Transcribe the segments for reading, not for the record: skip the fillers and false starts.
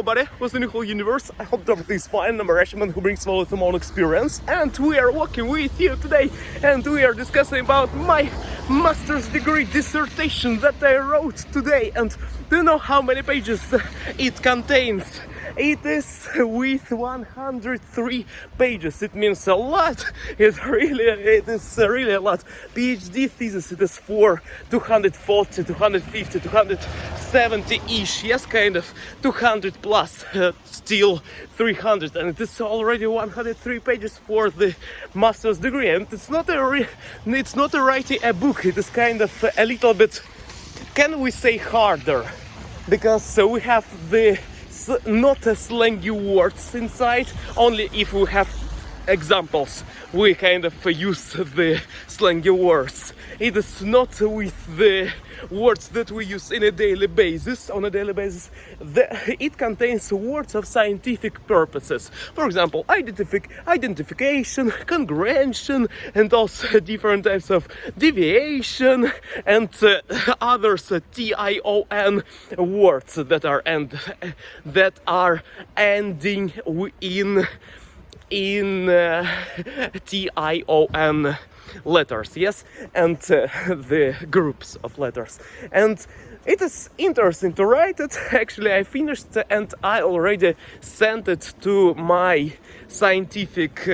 buddy, what's the new whole universe? I hope everything is fine. I'm a Russian who brings all of my own experience, and we are walking with you today, and we are discussing about my master's degree dissertation that I wrote today. And do you know how many pages it contains? It is with 103 pages. It means a lot. It is really a lot. PhD thesis, it is for 240, 250, 270-ish. Yes, kind of 200 plus, still 300, and it is already 103 pages for the master's degree. And it's not writing a book. It is kind of a little bit, can we say, harder, because we have the not a slangy words inside. Only if we have examples we kind of use the slangy words. It is not with the words that we use on a daily basis. It contains words of scientific purposes. For example, identification, congruention, and also different types of deviation and others TION words that are ending in TION letters, yes, and the groups of letters. And it is interesting to write it. Actually, I finished and I already sent it to my scientific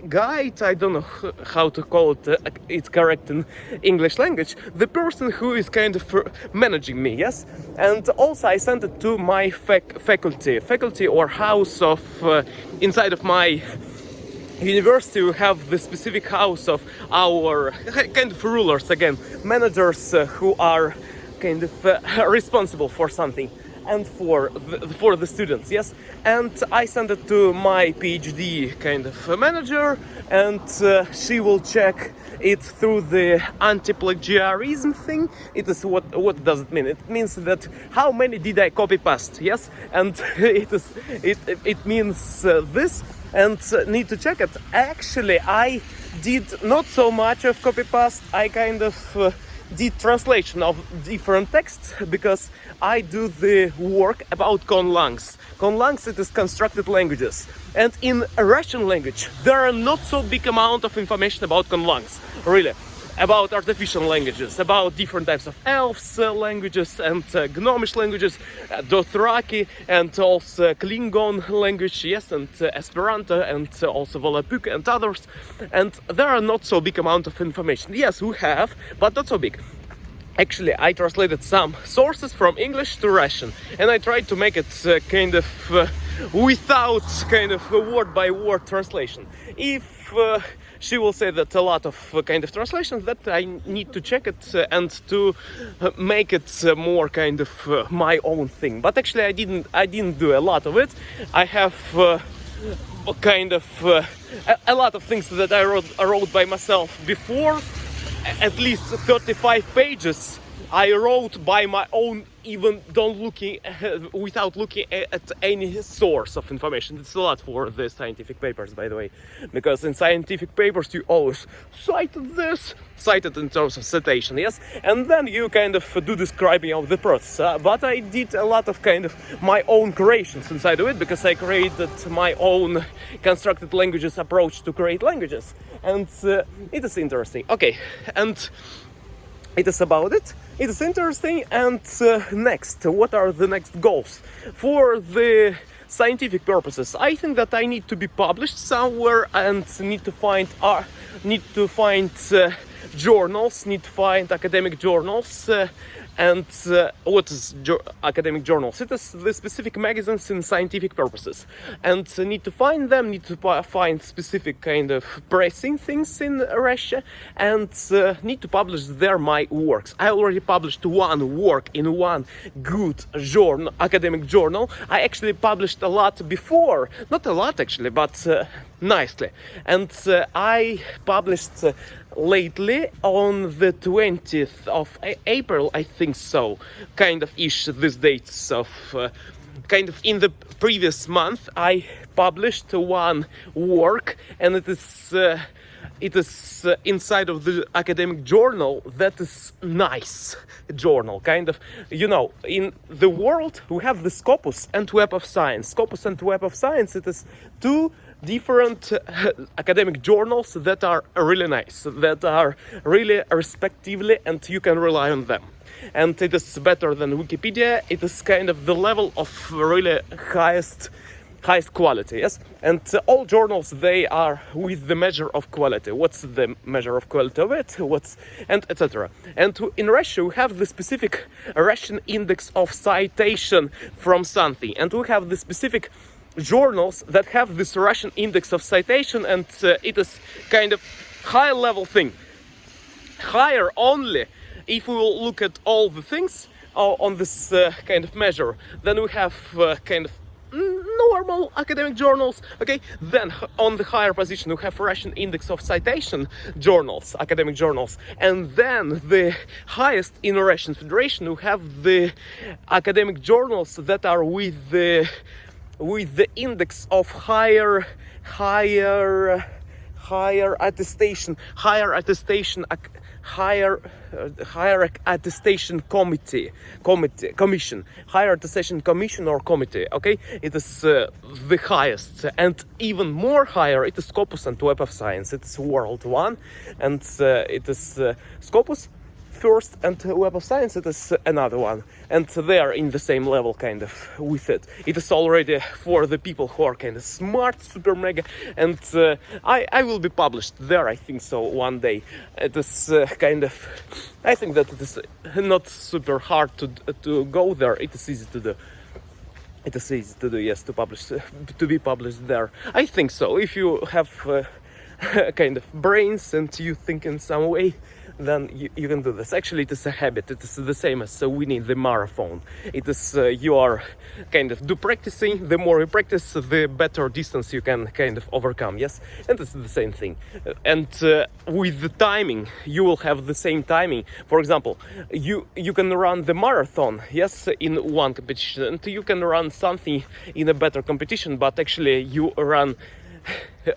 guide. I don't know how to call it, it's correct in English language. The person who is kind of managing me, yes. And also I sent it to my faculty or house of inside of my university. We have the specific house of our kind of rulers, again, managers who are kind of responsible for something and for the students, yes. And I sent it to my PhD kind of manager, and she will check it through the anti-plagiarism thing. It is what does it mean? It means that how many did I copy paste, yes, and it means this. And need to check it. Actually, I did not so much of copy paste. I kind of did translation of different texts, because I do the work about conlangs. Conlangs, it is constructed languages, and in Russian language there are not so big amount of information about conlangs, really, about artificial languages, about different types of elves languages and gnomish languages, Dothraki, and also Klingon language, yes, and Esperanto, and also Volapük and others. And there are not so big amount of information. Yes, we have, but not so big. Actually, I translated some sources from English to Russian, and I tried to make it kind of without kind of a word-by-word translation. If she will say that a lot of kind of translations that I need to check it and to make it more kind of my own thing. But actually, I didn't do a lot of it. I have kind of a lot of things that I wrote by myself before. At least 35 pages I wrote by my own, even without looking at any source of information. It's a lot for the scientific papers, by the way, because in scientific papers you always cited in terms of citation, yes, and then you kind of do describing of the process. But I did a lot of kind of my own creations inside of it, because I created my own constructed languages approach to create languages, and it is interesting. Okay, and it is about it. It is interesting. And next, what are the next goals for the scientific purposes? I think that I need to be published somewhere, and need to find journals, need to find academic journals. And what is academic journals? It is the specific magazines in scientific purposes, and need to find them, need to find specific kind of pressing things in Russia, and need to publish there my works. I already published one work in one good academic journal. I actually published a lot before, not a lot actually, but nicely. And I published lately on the 20th of April, I think so, kind of ish, these dates of kind of in the previous month I published one work, and it is it is inside of the academic journal that is nice journal, kind of. In the world we have the Scopus and Web of Science. Scopus and Web of Science, it is two different academic journals that are really nice, that are really respectively, and you can rely on them. And it is better than Wikipedia. It is kind of the level of really highest quality, yes? And all journals, they are with the measure of quality. What's the measure of quality of it? And etc. And in Russia, we have the specific Russian index of citation from something. And we have the specific journals that have this Russian index of citation, and it is kind of high level thing. Higher only if we will look at all the things on this kind of measure. Then we have kind of normal academic journals, okay? Then on the higher position we have Russian index of citation journals, academic journals, and then the highest in Russian Federation we have the academic journals that are with the index of higher attestation commission, higher attestation commission or committee, okay? It is the highest, and even more higher it is Scopus and Web of Science. It's world one, and it is Scopus first and Web of Science, it is another one, and they are in the same level kind of with it. It is already for the people who are kind of smart, super mega, and I will be published there, I think so, one day. It is kind of, I think that it is not super hard to go there. It is easy to do. It is easy to do, yes, to be published there. I think so. If you have kind of brains and you think in some way, then you can do this. Actually, it is a habit. It is the same as winning the marathon. It is you are kind of do practicing. The more you practice, the better distance you can kind of overcome. Yes, and it's the same thing. And with the timing, you will have the same timing. For example, you can run the marathon, yes, in one competition, and you can run something in a better competition, but actually you run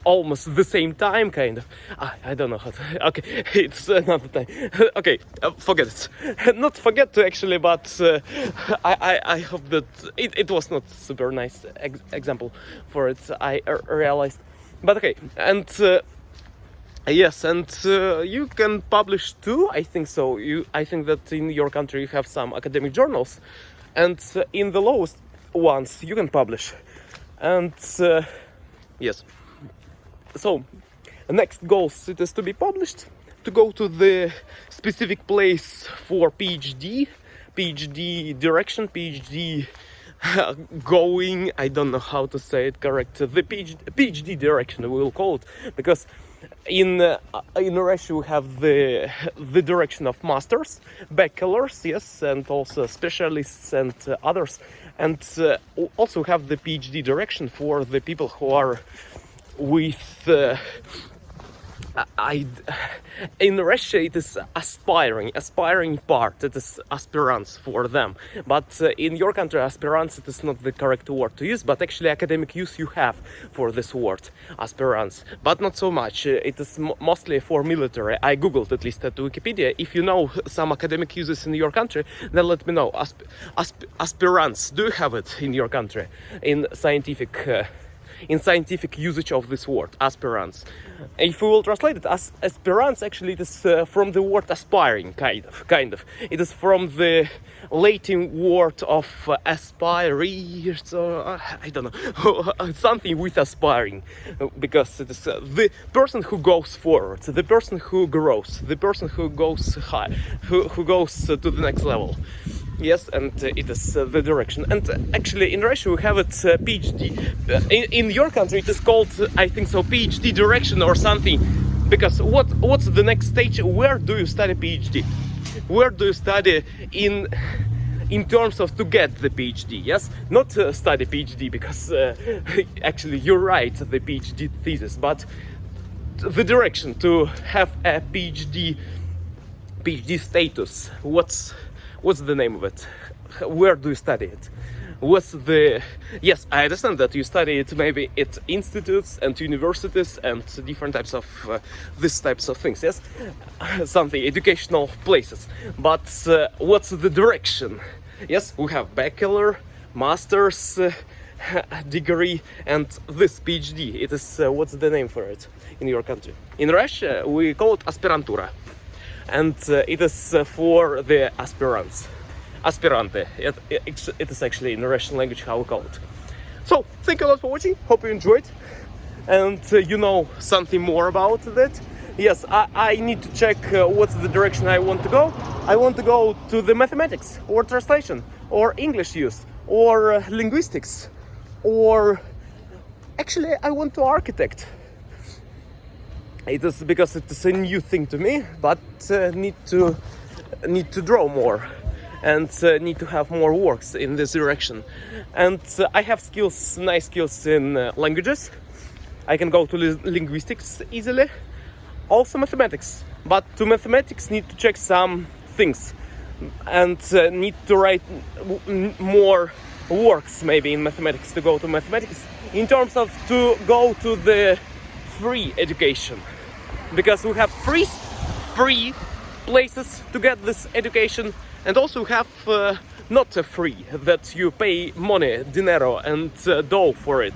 almost the same time, kind of. I don't know how to. Okay, it's another time. Okay, forget it. Not forget to actually, but I hope that it was not super nice example for it. I realized, but okay, and yes, and you can publish too. I think so. I think that in your country you have some academic journals, and in the lowest ones you can publish, and yes. So, next goals, it is to be published, to go to the specific place for PhD direction, PhD going, I don't know how to say it correct, the PhD direction we will call it, because in Russia we have the direction of masters, bachelors, yes, and also specialists and others, and also have the PhD direction for the people who are with in Russia it is aspiring part, it is aspirants for them, but in your country aspirants, it is not the correct word to use, but actually academic use you have for this word, aspirants, but not so much. It is mostly for military. I googled, at least at Wikipedia. If you know some academic uses in your country, then let me know. Aspirants, do you have it in your country in scientific usage of this word, aspirants? If we will translate it as aspirants, actually it is from the word aspiring, kind of. It is from the Latin word of aspire, so I don't know, something with aspiring, because it is the person who goes forward, the person who grows, the person who goes high, who goes to the next level. Yes, and it is the direction. And actually in Russia we have it PhD. In your country it is called, I think so, PhD direction or something. Because what's the next stage? Where do you study PhD? Where do you study in terms of to get the PhD? Yes, not study PhD, because actually you're right, the PhD thesis, but the direction to have a PhD status. What's the name of it? Where do you study it? what's the... Yes, I understand that you study it maybe at institutes and universities and different types of these types of things, yes? Something, educational places. But what's the direction? Yes, we have bachelor, master's degree, and this PhD. It is, what's the name for it in your country? In Russia, we call it aspirantura. And it is for the aspirants. Aspirante. It is actually in the Russian language how we call it. So, thank you a lot for watching. Hope you enjoyed. And you know something more about that. Yes, I need to check what's the direction I want to go. I want to go to the mathematics, or translation, or English use, or linguistics, or actually I want to architect. It is because it is a new thing to me, but need to draw more. And need to have more works in this direction. And I have skills, nice skills in languages. I can go to linguistics easily. Also mathematics. But to mathematics need to check some things. And need to write more works maybe in mathematics to go to mathematics. In terms of to go to the free education. Because we have free places to get this education. And also have not a free, that you pay money, dinero and dough for it.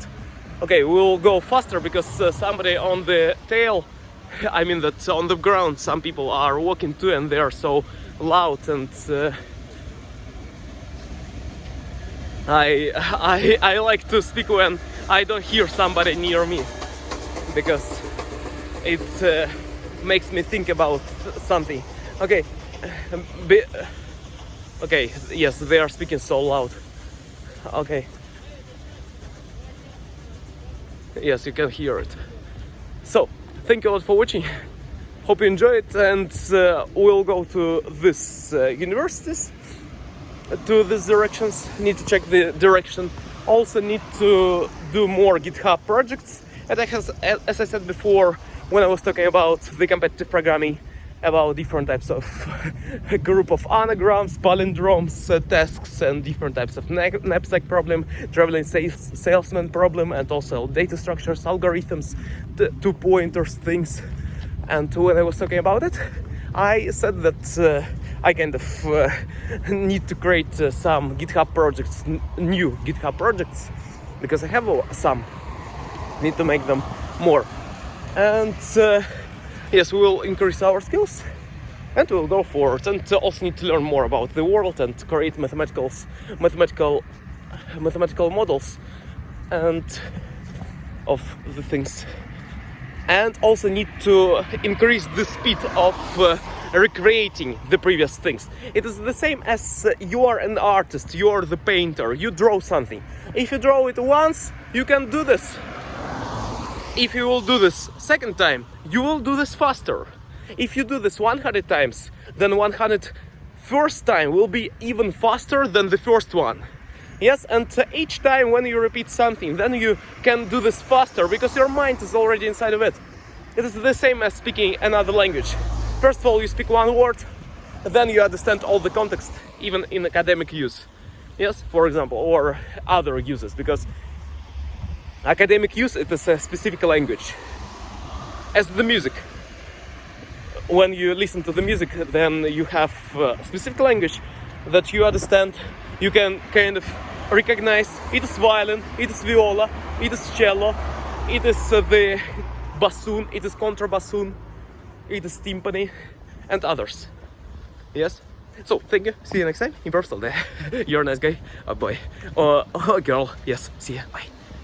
Okay, we'll go faster because somebody on the tail, I mean that on the ground, some people are walking too and they are so loud and I like to speak when I don't hear somebody near me because it makes me think about something. Okay. Okay, yes, they are speaking so loud. Okay. Yes, you can hear it. So, thank you a lot for watching. Hope you enjoy it, and we'll go to this universities, to these directions. Need to check the direction. Also need to do more GitHub projects. And as I said before, when I was talking about the competitive programming, about different types of a group of anagrams, palindromes, tasks, and different types of knapsack problem, traveling salesman problem, and also data structures, algorithms, two pointers, things. And when I was talking about it, I said that I kind of need to create some GitHub projects, new GitHub projects, because I have some. Need to make them more. And yes, we will increase our skills and we'll go forward, and also need to learn more about the world and create mathematical models and of the things. And also need to increase the speed of recreating the previous things. It is the same as you are an artist, you are the painter, you draw something. If you draw it once, you can do this. If you will do this second time, you will do this faster. If you do this 100 times, then 100 first time will be even faster than the first one. Yes, and each time when you repeat something, then you can do this faster because your mind is already inside of it. It is the same as speaking another language. First of all, you speak one word, then you understand all the context, even in academic use. Yes, for example, or other uses, because academic use, it is a specific language. As the music. When you listen to the music, then you have a specific language that you understand. You can kind of recognize it is violin, it is viola, it is cello, it is the bassoon, it is contrabassoon, it is timpani, and others. Yes? So, thank you. See you next time. Improve still there. You're a nice guy. Oh boy. Or girl. Yes. See ya. Bye.